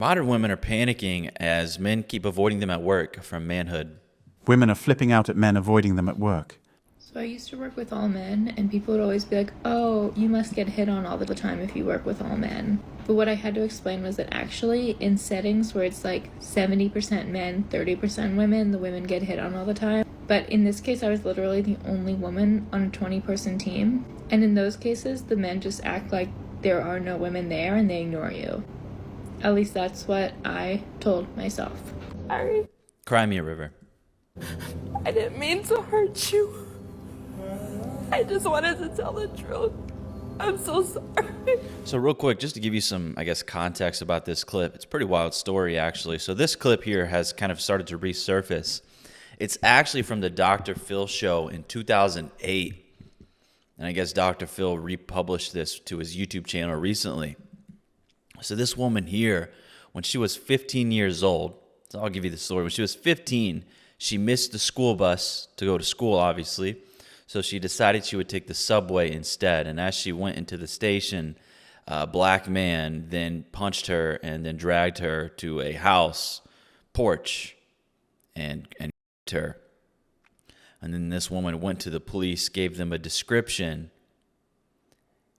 Modern women are panicking as men keep avoiding them at work from manhood. Women are flipping out at men avoiding them at work. So I used to work with all men, and people would always be like, oh, you must get hit on all the time if you work with all men. But what I had to explain was that actually in settings where it's like 70% men, 30% women, the women get hit on all the time. But in this case, I was literally the only woman on a 20-person team. And in those cases, the men just act like there are no women there and they ignore you. At least that's what I told myself. Sorry. Cry me a river. I didn't mean to hurt you. I just wanted to tell the truth. I'm so sorry. So real quick, just to give you some, I guess, context about this clip. It's a pretty wild story, actually. So this clip here has kind of started to resurface. It's actually from the Dr. Phil show in 2008. And I guess Dr. Phil republished this to his YouTube channel recently. So this woman here, when she was 15 years old, so I'll give you the story. When she was 15, she missed the school bus to go to school, obviously. So she decided she would take the subway instead. And as she went into the station, a black man then punched her and then dragged her to a house porch and her. And then this woman went to the police, gave them a description.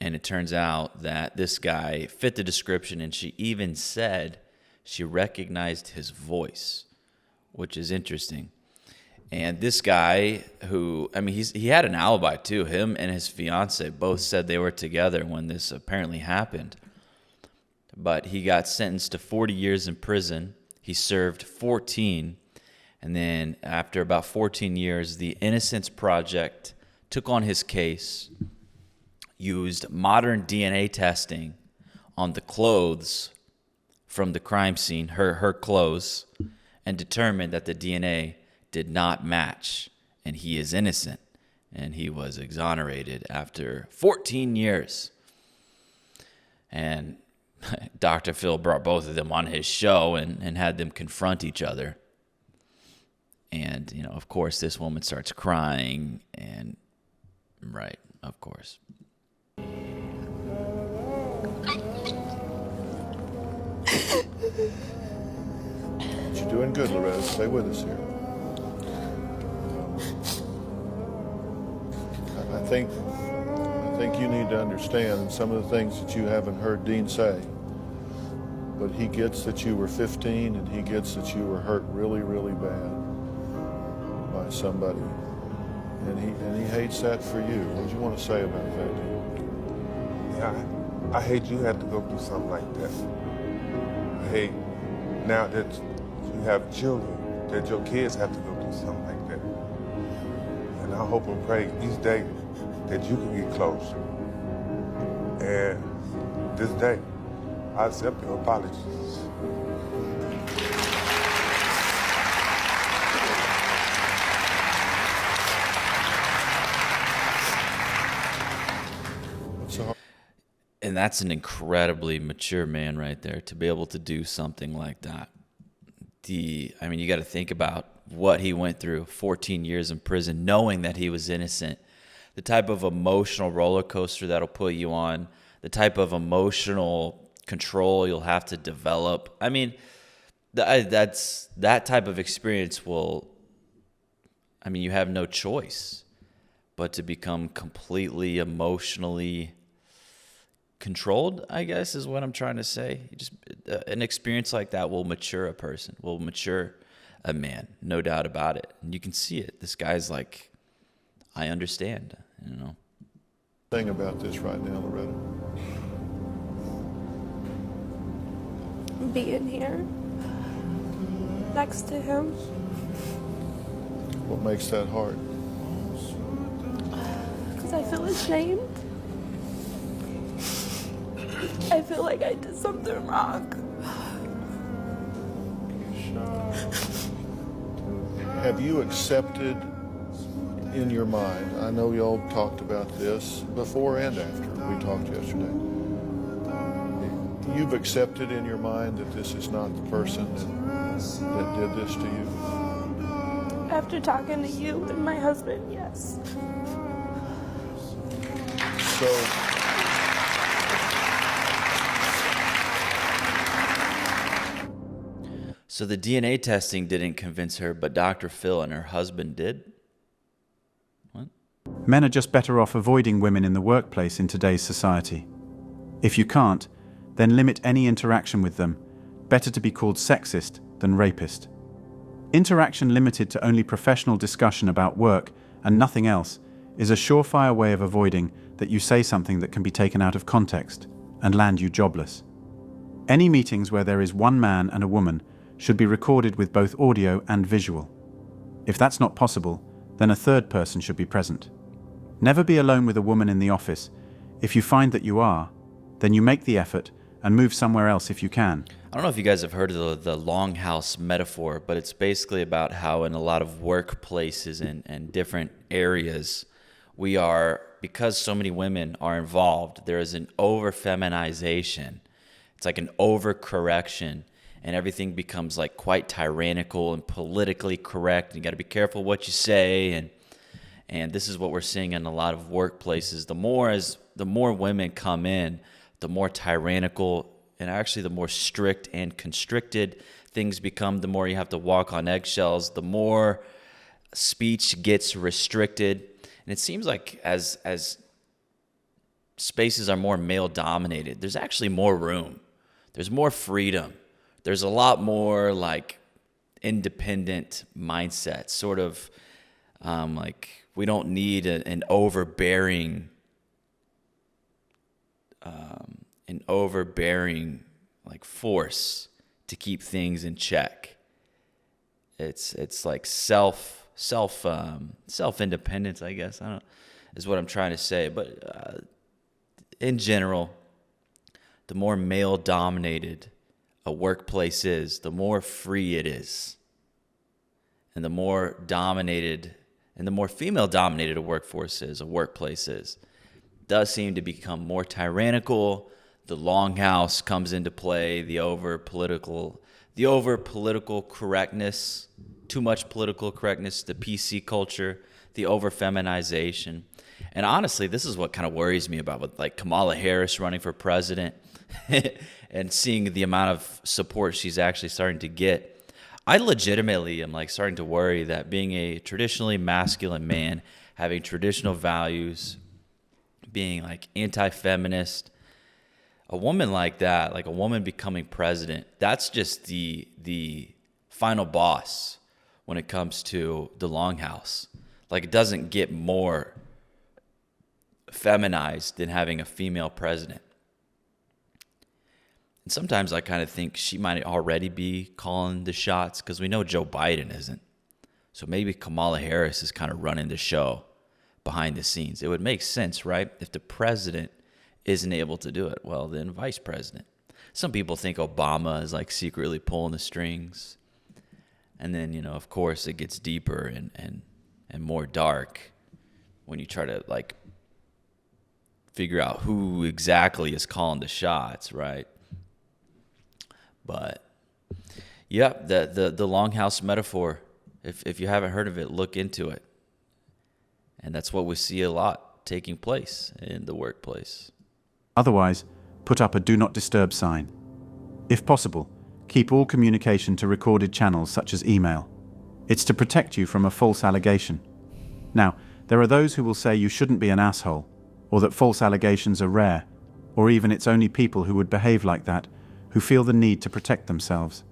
And it turns out that this guy fit the description, and she even said she recognized his voice, which is interesting. And this guy who, I mean, he had an alibi too. Him and his fiance both said they were together when this apparently happened. But he got sentenced to 40 years in prison. He served 14. And then after about 14 years, the Innocence Project took on his case, used modern DNA testing on the clothes from the crime scene, her clothes, and determined that the DNA did not match, and he is innocent, and he was exonerated after 14 years. And Dr. Phil brought both of them on his show and had them confront each other. And, you know, of course, this woman starts crying, and, right, of course. You're doing good, Loretta. Stay with us here. I think you need to understand some of the things that you haven't heard Dean say. But he gets that you were 15, and he gets that you were hurt really, really bad by somebody. And he hates that for you. What do you want to say about that, Dean? Yeah, I hate you had to go through something like that. I hate now that you have children, that your kids have to go through something like that. And I hope and pray each day that you can get closer. And this day, I accept your apologies. And that's an incredibly mature man right there to be able to do something like that. I mean, you got to think about what he went through, 14 years in prison, knowing that he was innocent, the type of emotional roller coaster that'll put you on, the type of emotional control you'll have to develop. I mean, that type of experience will, I mean, you have no choice but to become completely emotionally controlled, I guess, is what I'm trying to say. An experience like that will mature a person, will mature a man, no doubt about it. And you can see it. This guy's like, I understand, you know. Thing about this right now, Loretta. Being here next to him. What makes that hard? Because I feel ashamed. I feel like I did something wrong. Have you accepted in your mind, I know y'all talked about this before and after we talked yesterday, you've accepted in your mind that this is not the person that did this to you? After talking to you and my husband, yes. So the DNA testing didn't convince her, but Dr. Phil and her husband did? What? Men are just better off avoiding women in the workplace in today's society. If you can't, then limit any interaction with them. Better to be called sexist than rapist. Interaction limited to only professional discussion about work and nothing else is a surefire way of avoiding that you say something that can be taken out of context and land you jobless. Any meetings where there is one man and a woman should be recorded with both audio and visual. If that's not possible, then a third person should be present. Never be alone with a woman in the office. If you find that you are, then you make the effort and move somewhere else if you can. I don't know if you guys have heard of the longhouse metaphor, but it's basically about how in a lot of workplaces and different areas, we are, because so many women are involved, there is an over-feminization. It's like an overcorrection, and everything becomes like quite tyrannical and politically correct. You got to be careful what you say, and this is what we're seeing in a lot of workplaces. The more women come in, the more tyrannical and actually the more strict and constricted things become. The more you have to walk on eggshells, the more speech gets restricted. And it seems like as spaces are more male dominated, there's actually more room. There's more freedom. There's a lot more like independent mindset, sort of like we don't need an overbearing like force to keep things in check. It's like self independence, I guess. I don't is what I'm trying to say. But in general, the more male dominated a workplace is, the more free it is, and the more dominated and the more female dominated a workforce is, a workplace is, does seem to become more tyrannical. The longhouse comes into play, the over political correctness, too much political correctness, the PC culture, the over feminization. And honestly, this is what kind of worries me about with like Kamala Harris running for president and seeing the amount of support she's actually starting to get. I legitimately am like starting to worry that being a traditionally masculine man, having traditional values, being like anti-feminist, a woman like that, like a woman becoming president, that's just the final boss when it comes to the longhouse. Like it doesn't get more feminized than having a female president. And sometimes I kind of think she might already be calling the shots because we know Joe Biden isn't. So maybe Kamala Harris is kind of running the show behind the scenes. It would make sense, right? If the president isn't able to do it, well, then vice president. Some people think Obama is like secretly pulling the strings. And then, you know, of course, it gets deeper and more dark when you try to like figure out who exactly is calling the shots, right? But yeah, the longhouse metaphor, if you haven't heard of it, look into it. And that's what we see a lot taking place in the workplace. Otherwise, put up a do not disturb sign. If possible, keep all communication to recorded channels such as email. It's to protect you from a false allegation. Now, there are those who will say you shouldn't be an asshole, or that false allegations are rare, or even it's only people who would behave like that who feel the need to protect themselves.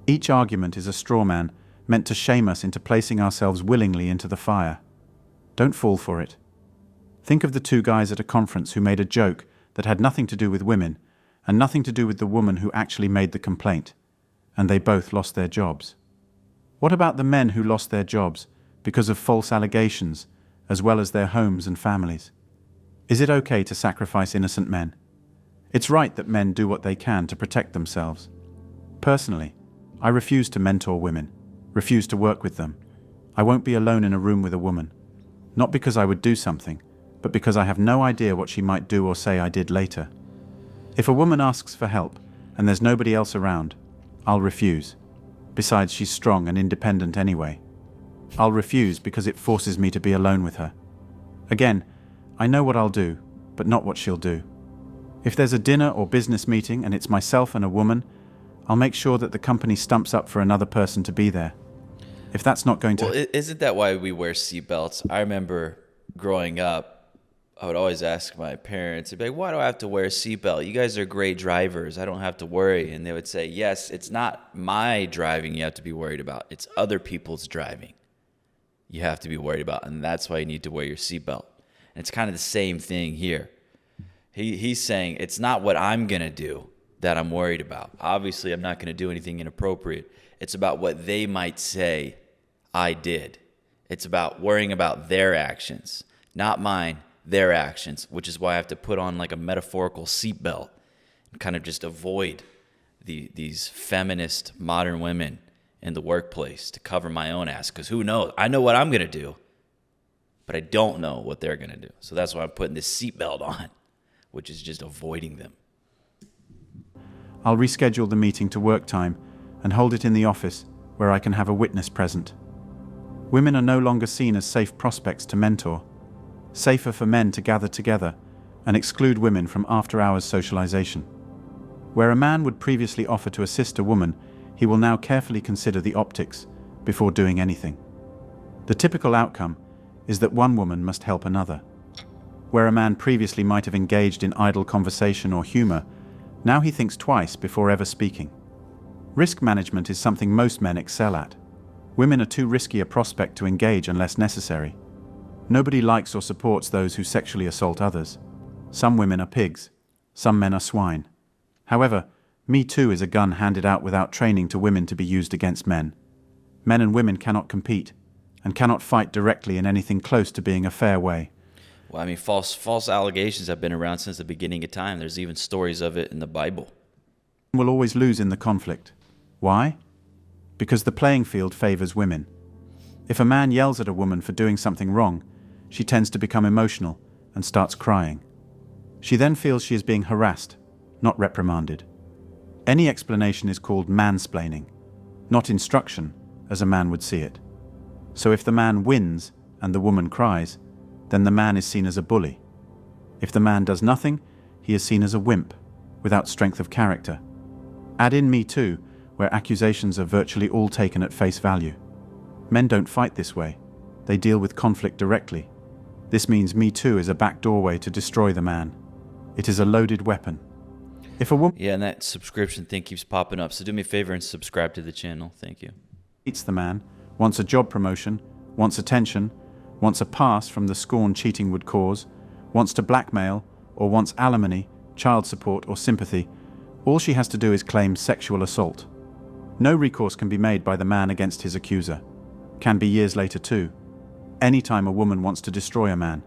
Each argument is a straw man meant to shame us into placing ourselves willingly into the fire. Don't fall for it. Think of the two guys at a conference who made a joke that had nothing to do with women and nothing to do with the woman who actually made the complaint, and they both lost their jobs. What about the men who lost their jobs because of false allegations, as well as their homes and families? Is it okay to sacrifice innocent men? It's right that men do what they can to protect themselves. Personally, I refuse to mentor women, refuse to work with them. I won't be alone in a room with a woman. Not because I would do something, but because I have no idea what she might do or say I did later. If a woman asks for help and there's nobody else around, I'll refuse. Besides, she's strong and independent anyway. I'll refuse because it forces me to be alone with her. Again, I know what I'll do, but not what she'll do. If there's a dinner or business meeting and it's myself and a woman, I'll make sure that the company stumps up for another person to be there. If that's not going to... Well, isn't that why we wear seatbelts? I remember growing up, I would always ask my parents, they'd be like, why do I have to wear a seatbelt? You guys are great drivers. I don't have to worry. And they would say, yes, it's not my driving you have to be worried about. It's other people's driving you have to be worried about. And that's why you need to wear your seatbelt. And it's kind of the same thing here. He's saying it's not what I'm going to do that I'm worried about. Obviously, I'm not going to do anything inappropriate. It's about what they might say I did. It's about worrying about their actions, not mine, their actions, which is why I have to put on like a metaphorical seatbelt and kind of just avoid these feminist modern women in the workplace to cover my own ass. Because who knows? I know what I'm going to do, but I don't know what they're going to do. So that's why I'm putting this seatbelt on, which is just avoiding them. I'll reschedule the meeting to work time and hold it in the office where I can have a witness present. Women are no longer seen as safe prospects to mentor. Safer for men to gather together and exclude women from after-hours socialization. Where a man would previously offer to assist a woman, he will now carefully consider the optics before doing anything. The typical outcome is that one woman must help another. Where a man previously might have engaged in idle conversation or humor, now he thinks twice before ever speaking. Risk management is something most men excel at. Women are too risky a prospect to engage unless necessary. Nobody likes or supports those who sexually assault others. Some women are pigs, some men are swine. However, MeToo is a gun handed out without training to women to be used against men. Men and women cannot compete, and cannot fight directly in anything close to being a fair way. Well, I mean, false allegations have been around since the beginning of time. There's even stories of it in the Bible. Will always lose in the conflict. Why? Because the playing field favors women. If a man yells at a woman for doing something wrong, she tends to become emotional and starts crying. She then feels she is being harassed, not reprimanded. Any explanation is called mansplaining, not instruction, as a man would see it. So if the man wins and the woman cries, then the man is seen as a bully. If the man does nothing, he is seen as a wimp, without strength of character. Add in MeToo, where accusations are virtually all taken at face value. Men don't fight this way. They deal with conflict directly. This means MeToo is a backdoor way to destroy the man. It is a loaded weapon. If a woman... Yeah, and that subscription thing keeps popping up. So do me a favor and subscribe to the channel. Thank you. ...hates the man, wants a job promotion, wants attention, wants a pass from the scorn cheating would cause, wants to blackmail, or wants alimony, child support, or sympathy, all she has to do is claim sexual assault. No recourse can be made by the man against his accuser. Can be years later too. Anytime a woman wants to destroy a man.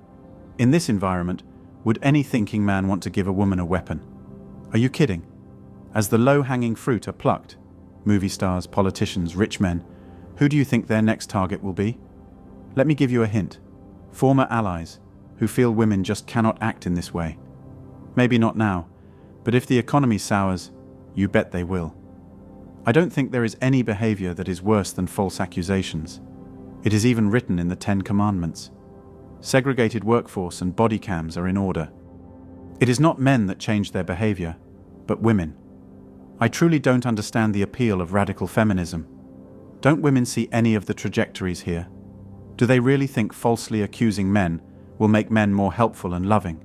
In this environment, would any thinking man want to give a woman a weapon? Are you kidding? As the low-hanging fruit are plucked, movie stars, politicians, rich men, who do you think their next target will be? Let me give you a hint. Former allies who feel women just cannot act in this way. Maybe not now, but if the economy sours, you bet they will. I don't think there is any behavior that is worse than false accusations. It is even written in the 10 Commandments. Segregated workforce and body cams are in order. It is not men that change their behavior, but women. I truly don't understand the appeal of radical feminism. Don't women see any of the trajectories here? Do they really think falsely accusing men will make men more helpful and loving?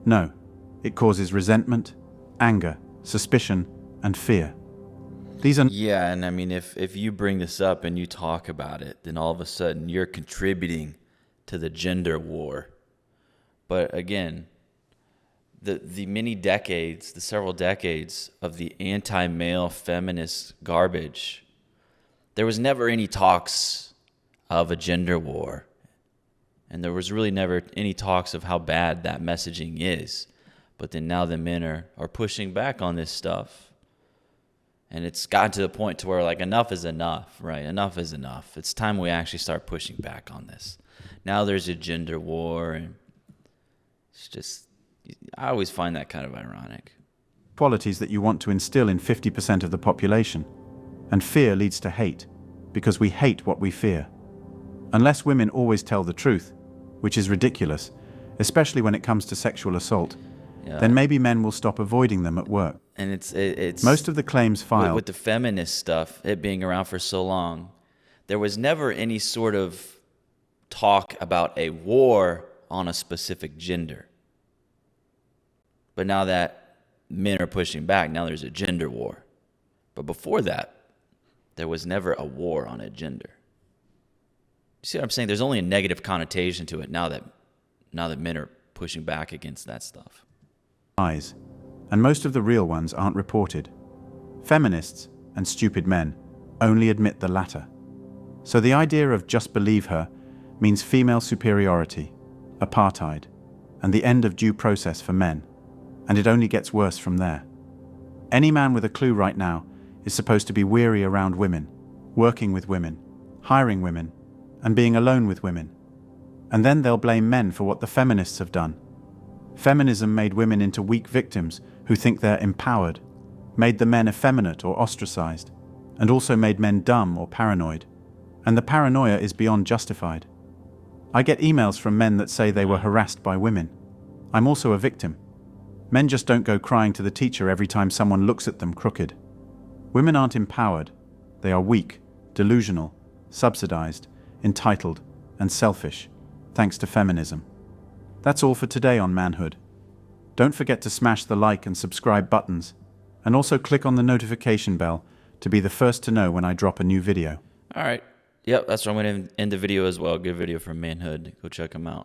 No, it causes resentment, anger, suspicion, and fear. These are... Yeah, and I mean, if you bring this up and you talk about it, then all of a sudden you're contributing to the gender war. But again, the many decades, the several decades of the anti-male feminist garbage, there was never any talks of a gender war. And there was really never any talks of how bad that messaging is. But then now the men are pushing back on this stuff. And it's gotten to the point to where, like, enough is enough, right? Enough is enough. It's time we actually start pushing back on this. Now there's a gender war, and it's just, I always find that kind of ironic. Qualities that you want to instill in 50% of the population. And fear leads to hate, because we hate what we fear. Unless women always tell the truth, which is ridiculous, especially when it comes to sexual assault, then maybe men will stop avoiding them at work. And it's Most of the claims filed with the feminist stuff, it being around for so long, there was never any sort of talk about a war on a specific gender. But now that men are pushing back, now there's a gender war. But before that, there was never a war on a gender. You see what I'm saying? There's only a negative connotation to it now that men are pushing back against that stuff. lies, and most of the real ones aren't reported. Feminists and stupid men only admit the latter. So the idea of just believe her means female superiority, apartheid, and the end of due process for men, and it only gets worse from there. Any man with a clue right now is supposed to be weary around women, working with women, hiring women, and being alone with women. And then they'll blame men for what the feminists have done. Feminism made women into weak victims who think they're empowered, made the men effeminate or ostracized, and also made men dumb or paranoid. And the paranoia is beyond justified. I get emails from men that say they were harassed by women. I'm also a victim. Men just don't go crying to the teacher every time someone looks at them crooked. Women aren't empowered. They are weak, delusional, subsidized, entitled, and selfish, thanks to feminism. That's all for today on Manhood. Don't forget to smash the like and subscribe buttons, and also click on the notification bell to be the first to know when I drop a new video. All right. Yep, that's where I'm going to end the video as well. Good video from Manhood. Go check them out.